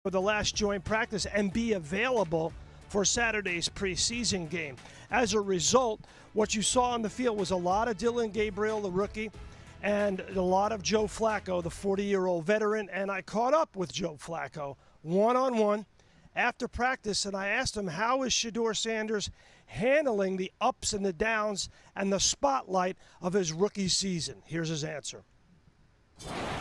for the last joint practice and be available for Saturday's preseason game. As a result, what you saw on the field was a lot of Dillon Gabriel, the rookie, and a lot of Joe Flacco, the 40-year-old veteran. And I caught up with Joe Flacco one-on-one after practice, and I asked him, how is Shedeur Sanders handling the ups and the downs and the spotlight of his rookie season? Here's his answer.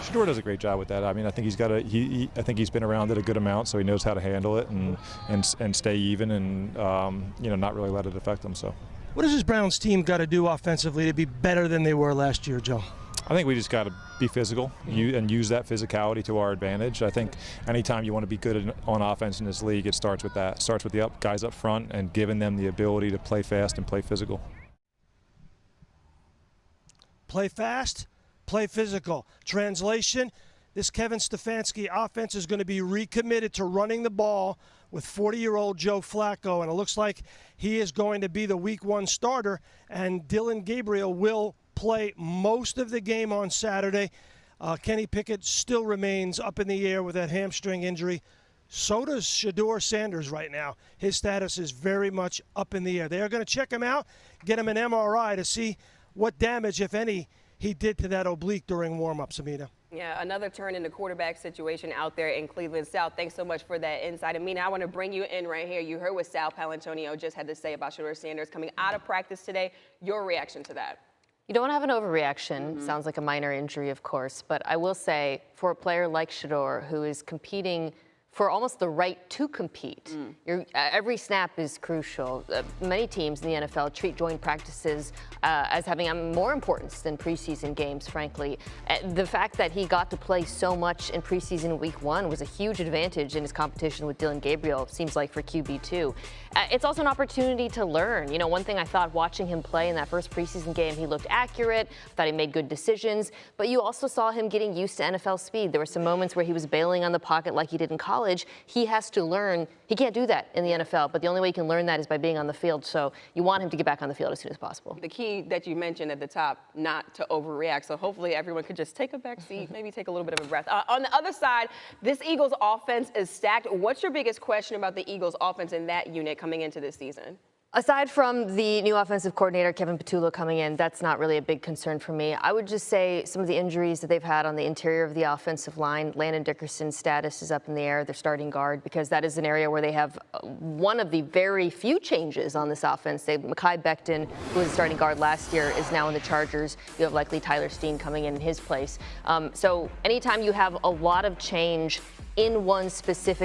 Shedeur does a great job with that. I mean, I think he's got I think he's been around it a good amount, so he knows how to handle it and stay even and not really let it affect him. So, what does this Browns team got to do offensively to be better than they were last year, Joe? I think we just got to be physical and use that physicality to our advantage. I think anytime you want to be good on offense in this league, it starts with that. It starts with the guys up front and giving them the ability to play fast and play physical. Play fast, play physical. Translation, this Kevin Stefanski offense is going to be recommitted to running the ball with 40-year-old Joe Flacco, and it looks like he is going to be the Week 1 starter, and Dillon Gabriel will play most of the game on Saturday. Kenny Pickett still remains up in the air with that hamstring injury. So does Shedeur Sanders right now. His status is very much up in the air. They are going to check him out, get him an MRI to see what damage, if any, he did to that oblique during warm-ups, Amina. Yeah, another turn in the quarterback situation out there in Cleveland. Sal, thanks so much for that insight. Amina, I want to bring you in right here. You heard what Sal Paolantonio just had to say about Shedeur Sanders coming out of practice today. Your reaction to that? You don't want to have an overreaction. Sounds like a minor injury, of course. But I will say, for a player like Shedeur, who is competing for almost the right to compete, every snap is crucial. Many teams in the NFL treat joint practices as having more importance than preseason games, frankly. The fact that he got to play so much in preseason Week 1 was a huge advantage in his competition with Dillon Gabriel, seems like, for QB2. It's also an opportunity to learn. You know, one thing I thought watching him play in that first preseason game, he looked accurate, thought he made good decisions, but you also saw him getting used to NFL speed. There were some moments where he was bailing on the pocket like he did in college. He has to learn. He can't do that in the NFL, but the only way he can learn that is by being on the field. So you want him to get back on the field as soon as possible. The key that you mentioned at the top, not to overreact. So hopefully everyone could just take a back seat, maybe take a little bit of a breath. On the other side, this Eagles offense is stacked. What's your biggest question about the Eagles offense in that unit coming into this season? Aside from the new offensive coordinator, Kevin Patullo, coming in, that's not really a big concern for me. I would just say some of the injuries that they've had on the interior of the offensive line, Landon Dickerson's status is up in the air, their starting guard, because that is an area where they have one of the very few changes on this offense. Mekhi Becton, who was the starting guard last year, is now in the Chargers. You have likely Tyler Steen coming in his place. So anytime you have a lot of change in one specific